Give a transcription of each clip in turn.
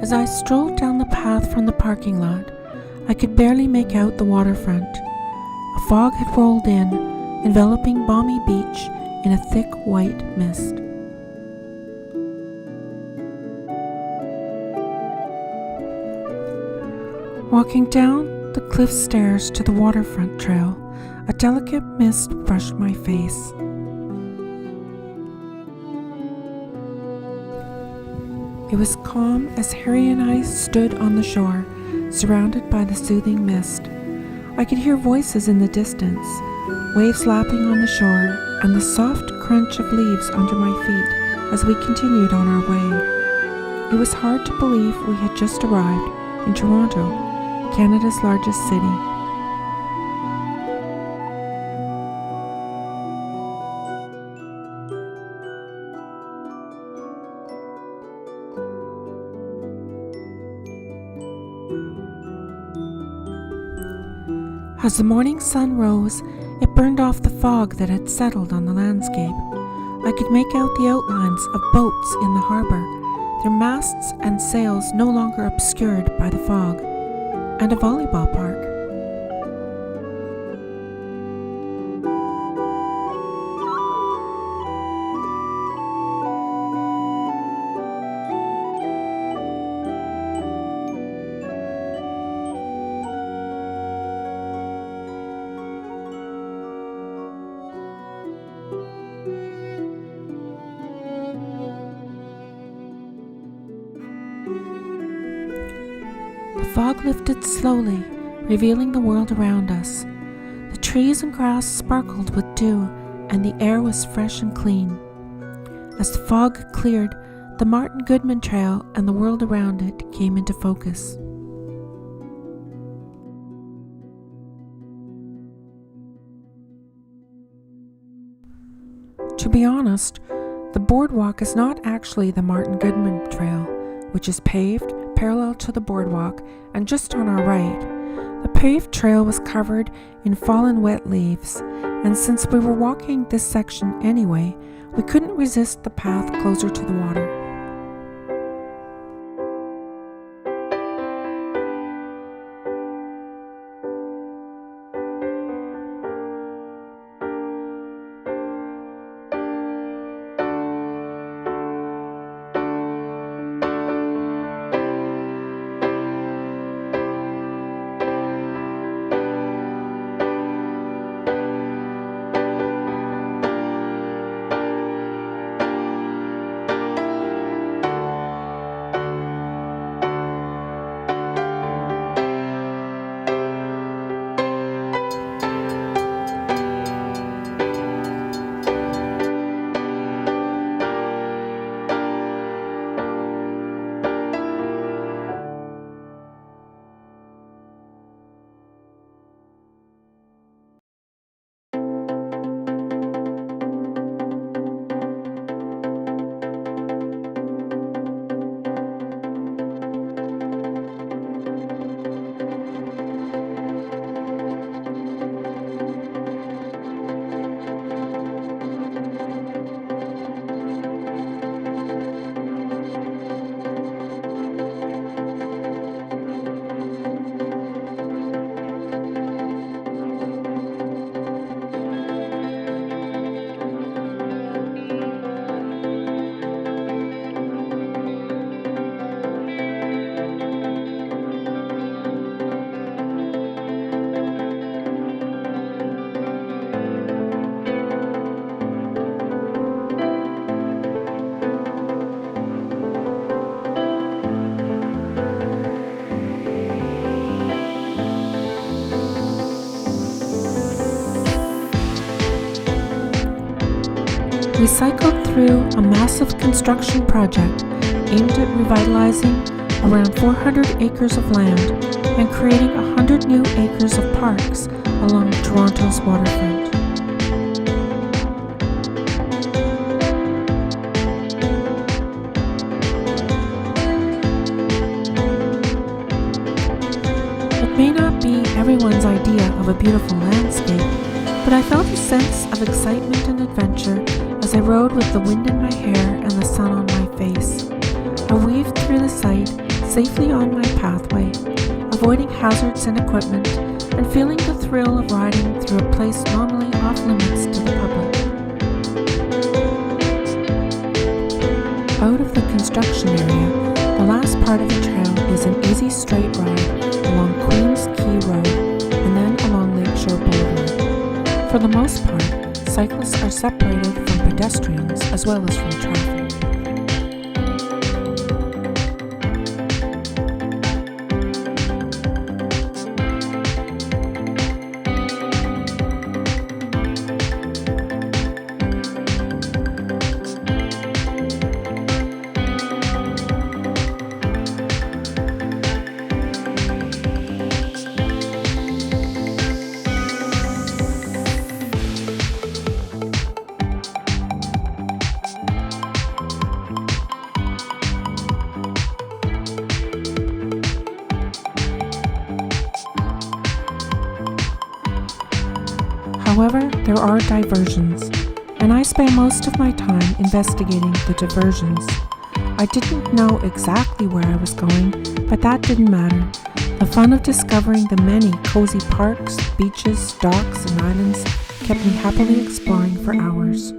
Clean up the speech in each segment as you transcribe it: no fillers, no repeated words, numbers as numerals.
As I strolled down the path from the parking lot, I could barely make out the waterfront. A fog had rolled in, enveloping balmy beach in a thick white mist. Walking down the cliff stairs to the waterfront trail, a delicate mist brushed my face. It was calm as Harry and I stood on the shore, surrounded by the soothing mist. I could hear voices in the distance, waves lapping on the shore, and the soft crunch of leaves under my feet as we continued on our way. It was hard to believe we had just arrived in Toronto, Canada's largest city. As the morning sun rose, it burned off the fog that had settled on the landscape. I could make out the outlines of boats in the harbor, their masts and sails no longer obscured by the fog, and a volleyball park. The fog lifted slowly, revealing the world around us. The trees and grass sparkled with dew, and the air was fresh and clean. As the fog cleared, the Martin Goodman Trail and the world around it came into focus. To be honest, the boardwalk is not actually the Martin Goodman Trail, which is paved parallel to the boardwalk and just on our right. The paved trail was covered in fallen wet leaves, and since we were walking this section anyway, we couldn't resist the path closer to the water. We cycled through a massive construction project aimed at revitalizing around 400 acres of land and creating 100 new acres of parks along Toronto's waterfront. It may not be everyone's idea of a beautiful landscape, but I felt a sense of excitement and adventure as I rode with the wind in my hair and the sun on my face. I weaved through the site, safely on my pathway, avoiding hazards and equipment, and feeling the thrill of riding through a place normally off limits to the public. Out of the construction area, the last part of the trail is an easy straight ride along Queens Quay Road and then along Lakeshore Boulevard. For the most part, cyclists are separated from pedestrians as well as from traffic. However, there are diversions, and I spend most of my time investigating the diversions. I didn't know exactly where I was going, but that didn't matter. The fun of discovering the many cozy parks, beaches, docks, and islands kept me happily exploring for hours.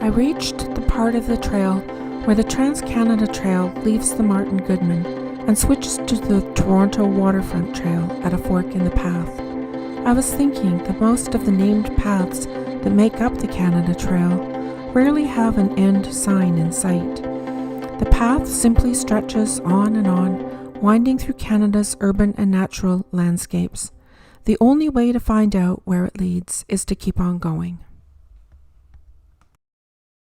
I reached the part of the trail where the Trans-Canada Trail leaves the Martin Goodman and switches to the Toronto Waterfront Trail at a fork in the path. I was thinking that most of the named paths that make up the Canada Trail rarely have an end sign in sight. The path simply stretches on and on, winding through Canada's urban and natural landscapes. The only way to find out where it leads is to keep on going.